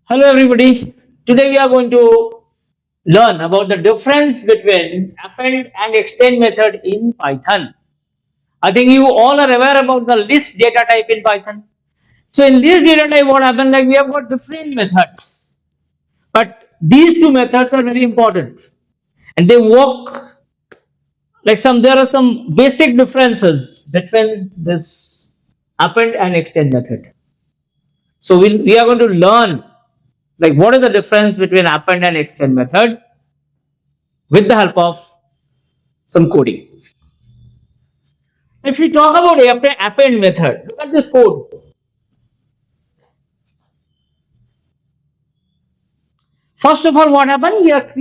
Hello everybody. Today we are going to learn about the difference between append and extend method in Python. I think you all are aware about the list data type in Python. So in list data type what happens, like we have got different methods, but these two methods are very important and they work like there are some basic differences between this append and extend method. So we are going to learn like what is the difference between append and extend method with the help of some coding. If we talk about append method, look at this code. First of all, what happened? We are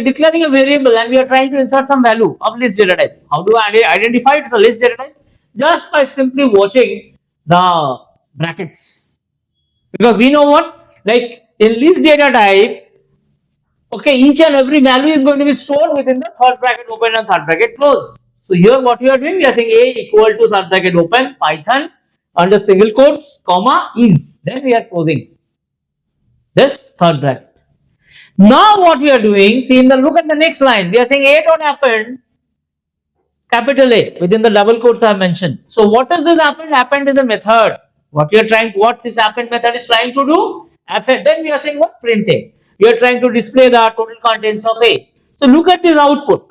declaring a variable and we are trying to insert some value of list data type. How do I identify it's a list data type? Just by simply watching the brackets. Because we know what? Like in list data type, okay, each and every value is going to be stored within the third bracket open and third bracket close. So here what we are doing, we are saying a equal to third bracket open python under single quotes comma is. Then we are closing this third bracket. Now what we are doing, see look at the next line. We are saying a dot append capital A within the double quotes I have mentioned. So what is this append? Append is a method. What this append method is trying to do? Then we are saying what? Print A. We are trying to display the total contents of A. So look at this output.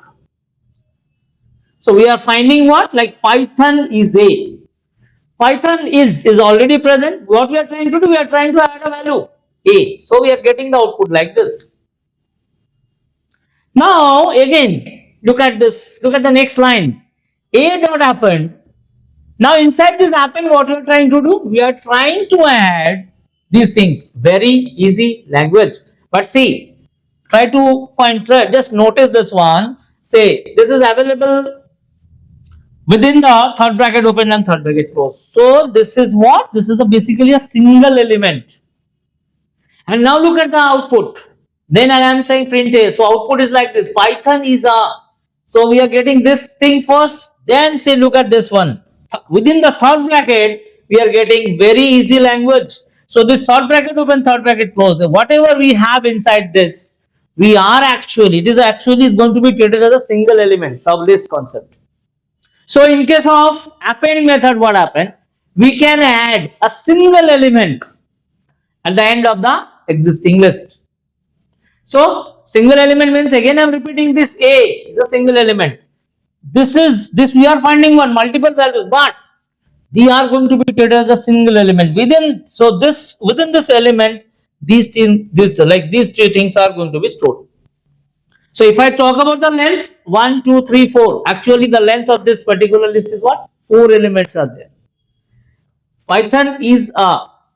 So we are finding what? Like Python is A. Python is already present. What we are trying to do? We are trying to add a value A. So we are getting the output like this. Now again, look at this. Look at the next line. A dot append. Now inside this append, what we are trying to do? We are trying to add these things. Very easy language. But see, try to find, just notice this one. Say, this is available within the third bracket open and third bracket close. So, this is what? This is basically a single element. And now look at the output. Then I am saying print A. So, output is like this. Python is a. So, we are getting this thing first. Then say, look at this one. Within the third bracket, we are getting very easy language. So this third bracket open, third bracket close. Whatever we have inside this, it is going to be treated as a single element, sublist concept. So in case of append method, what happened? We can add a single element at the end of the existing list. So single element means, again I am repeating, this A is a single element. This we are finding multiple values, but they are going to be treated as a single element within this element. These three things are going to be stored. So if I talk about the length 1, 2, 3, 4, actually the length of this particular list is what? 4 elements are there. Python is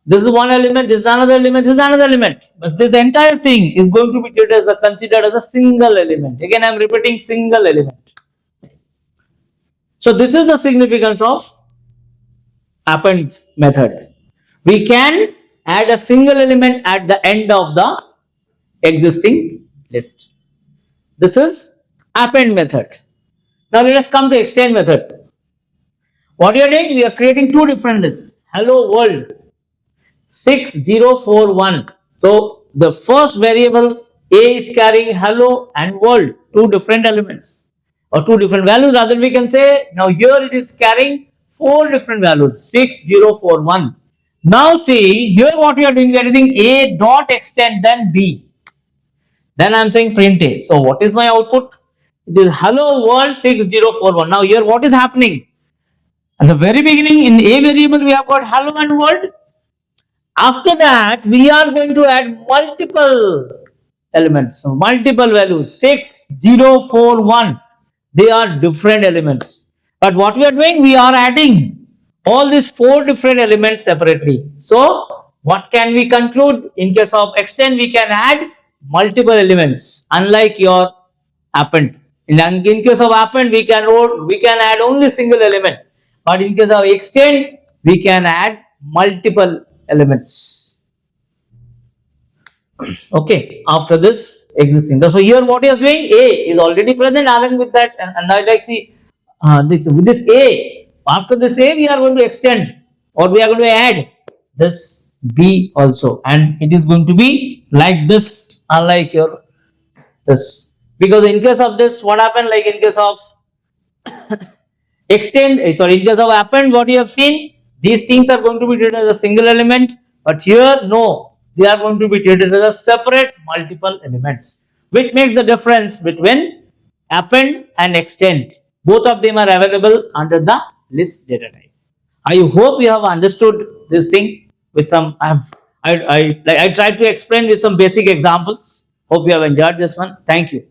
this is one element, this is another element, this is another element, but this entire thing is going to be treated as considered as a single element. Again I am repeating, single element. So this is the significance of append method. We can add a single element at the end of the existing list. This is append method. Now let us come to extend method. What we are doing? We are creating two different lists. Hello world 6041. So the first variable A is carrying hello and world, two different elements or two different values. Rather we can say now here it is carrying 4 different values 6041. Now see here what we are doing, we are using A dot extend then B. Then I am saying print A. So what is my output? It is hello world 6041. Now here what is happening? At the very beginning in A variable we have got hello and world. After that we are going to add multiple elements, so multiple values 6041. They are different elements. But what we are doing, we are adding all these 4 different elements separately. So what can we conclude? In case of extend, we can add multiple elements, unlike your append. In case of append, we can add only single element. But in case of extend, we can add multiple elements. Okay, after this existing. So here what you are doing, A is already present along with that, and I like see with this A. After this A, we are going to extend or we are going to add this B also, and it is going to be like this, unlike your this, because in case of this, what happened, like in case of sorry, in case of append, what you have seen, these things are going to be treated as a single element, but here no, they are going to be treated as a separate multiple elements, which makes the difference between append and extend. Both of them are available under the list data type. I hope you have understood this thing with some. I tried to explain with some basic examples. Hope you have enjoyed this one. Thank you.